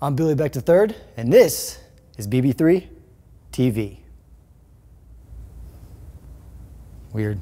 I'm Billy Beck III, and this is BB3 TV. Weird.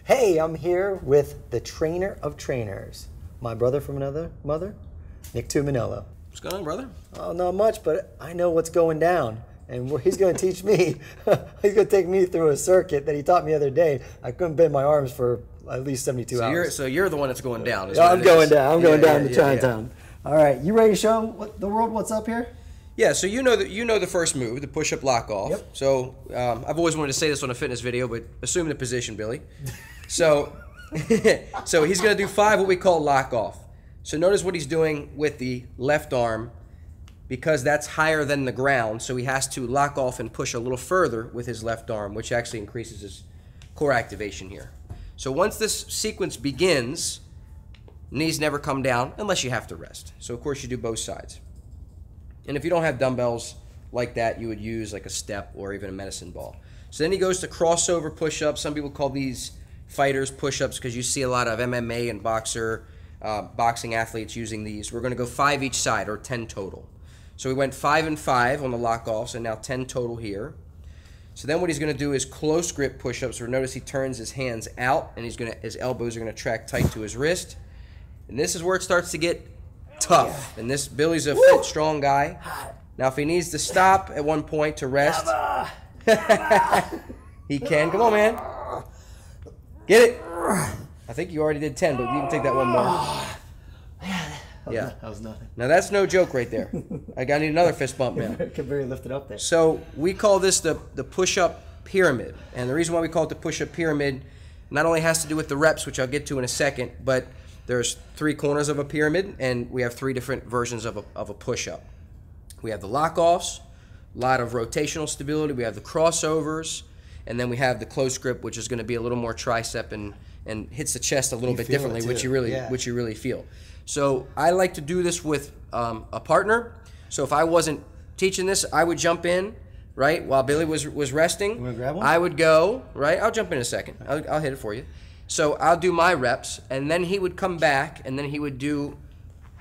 Hey, I'm here with the trainer of trainers, my brother from another mother, Nick Tumminello. What's going on, brother? Oh, not much, but I know what's going down, and he's going to teach me. He's going to take me through a circuit that he taught me the other day. I couldn't bend my arms for at least 72 hours. So you're the one that's going down. I'm going down. I'm going down to Chinatown. All right, you ready to show the world what's up here? Yeah, so you know the first move, the push-up lock-off. Yep. So I've always wanted to say this on a fitness video, but assume the position, Billy. So, so he's going to do 5 what we call lock-off. So notice what he's doing with the left arm, because that's higher than the ground, so he has to lock off and push a little further with his left arm, which actually increases his core activation here. So once this sequence begins, knees never come down unless you have to rest. So of course you do both sides. And if you don't have dumbbells like that, you would use like a step or even a medicine ball. So then he goes to crossover push-ups. Some people call these fighters push-ups because you see a lot of MMA and boxing athletes using these. We're going to go 5 each side, or 10 total. So we went 5 and 5 on the lock-offs, and now 10 total here. So then what he's going to do is close grip push-ups. So notice he turns his hands out, and his elbows are going to track tight to his wrist. And this is where it starts to get tough. And this Billy's a fit, strong guy. Now if he needs to stop at one point to rest, he can. Come on, man. Get it. I think you already did 10, but you can take that one more. Yeah. That was nothing. Now that's no joke right there. I need another fist bump now. I could barely lift it up there. So we call this the push-up pyramid. And the reason why we call it the push-up pyramid not only has to do with the reps, which I'll get to in a second, but there's 3 corners of a pyramid, and we have 3 different versions of a push-up. We have the lock-offs, a lot of rotational stability. We have the crossovers, and then we have the close grip, which is going to be a little more tricep and hits the chest a little bit differently, which you really feel. So I like to do this with a partner. So if I wasn't teaching this, I would jump in, right, while Billy was resting. You want to grab one? I would go, right, I'll jump in a second. I'll hit it for you. So I'll do my reps, and then he would come back, and then he would do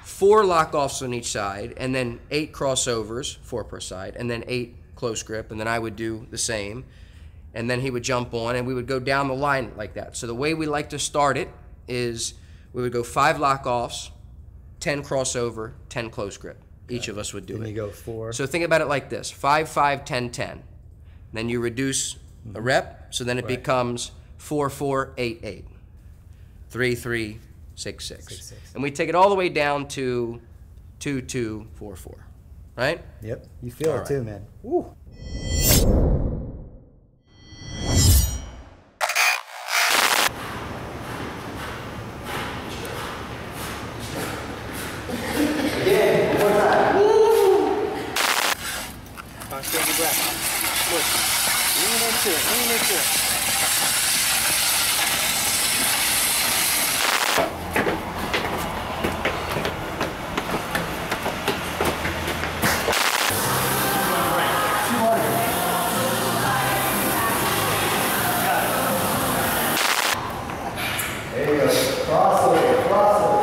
4 lock-offs on each side, and then 8 crossovers, 4 per side, and then 8 close grip, and then I would do the same. And then he would jump on, and we would go down the line like that. So the way we like to start it is we would go 5 lock-offs, 10 crossover, 10 close grip. Each of us would do it. Then you go 4. So think about it like this: 5, 5, 10, 10. Then you reduce a rep, so then it becomes 4, 4, 8, 8. 3, 3, 6, 6. And we take it all the way down to 2, 2, 4, 4. Right? Yep. You feel it too, man. Woo. Take your breath. Look. Lean into it. Lean into it. There you go. Crossover. Crossover.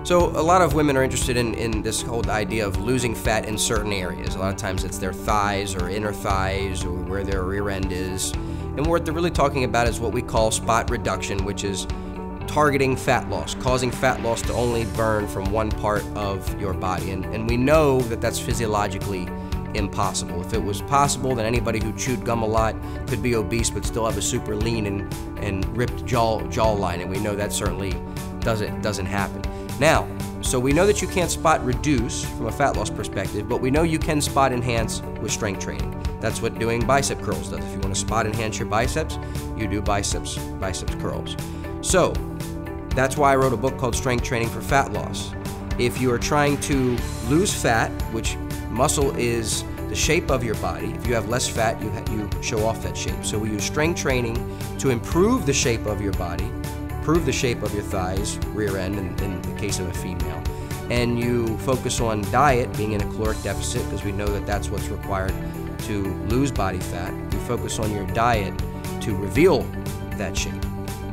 So a lot of women are interested in this whole idea of losing fat in certain areas. A lot of times it's their thighs or inner thighs or where their rear end is. And what they're really talking about is what we call spot reduction, which is targeting fat loss, causing fat loss to only burn from one part of your body. And we know that that's physiologically impossible. If it was possible, then anybody who chewed gum a lot could be obese but still have a super lean and ripped jawline, and we know that certainly doesn't happen. Now, so we know that you can't spot reduce from a fat loss perspective, but we know you can spot enhance with strength training. That's what doing bicep curls does. If you want to spot enhance your biceps, you do biceps curls. So that's why I wrote a book called Strength Training for Fat Loss. If you are trying to lose fat, which muscle is the shape of your body, if you have less fat, you show off that shape. So we use strength training to improve the shape of your body, improve the shape of your thighs, rear end in the case of a female. And you focus on diet, being in a caloric deficit, because we know that that's what's required to lose body fat. You focus on your diet to reveal that shape.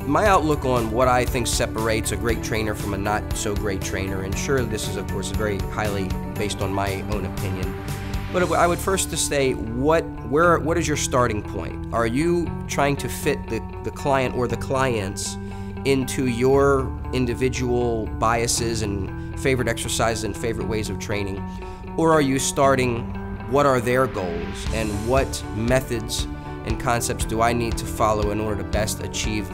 My outlook on what I think separates a great trainer from a not so great trainer, and sure, this is of course very highly based on my own opinion, but I would first to say, what is your starting point? Are you trying to fit the client or the clients into your individual biases and favorite exercises and favorite ways of training? Or are you starting, what are their goals and what methods and concepts do I need to follow in order to best achieve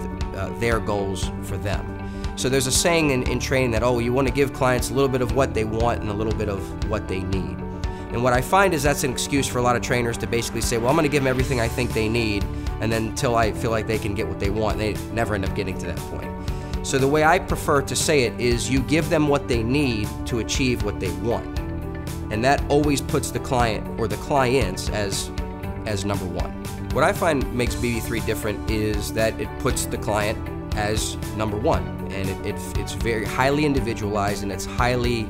their goals for them? So there's a saying in training that, oh, you want to give clients a little bit of what they want and a little bit of what they need. And what I find is that's an excuse for a lot of trainers to basically say, well, I'm going to give them everything I think they need, and then until I feel like they can get what they want, they never end up getting to that point. So the way I prefer to say it is you give them what they need to achieve what they want. And that always puts the client or the clients as number one. What I find makes BB3 different is that it puts the client as number one, and it's very highly individualized and it's highly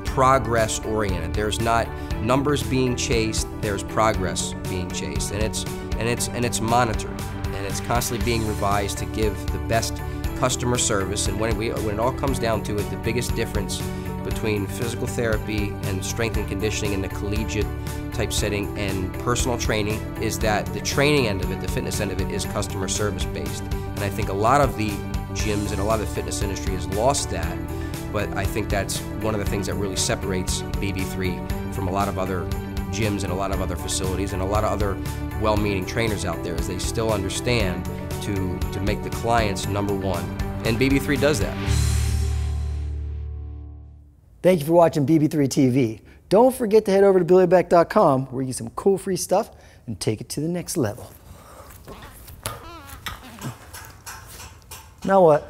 progress oriented. There's not numbers being chased, there's progress being chased, and it's monitored, and it's constantly being revised to give the best customer service. And when it all comes down to it, the biggest difference between physical therapy and strength and conditioning in the collegiate type setting and personal training is that the training end of it, the fitness end of it, is customer service based. And I think a lot of the gyms and a lot of the fitness industry has lost that, but I think that's one of the things that really separates BB3 from a lot of other gyms and a lot of other facilities and a lot of other well-meaning trainers out there, is they still understand to make the clients number one. And BB3 does that. Thank you for watching BB3 TV. Don't forget to head over to BillyBeck.com where you get some cool free stuff and take it to the next level. Now what?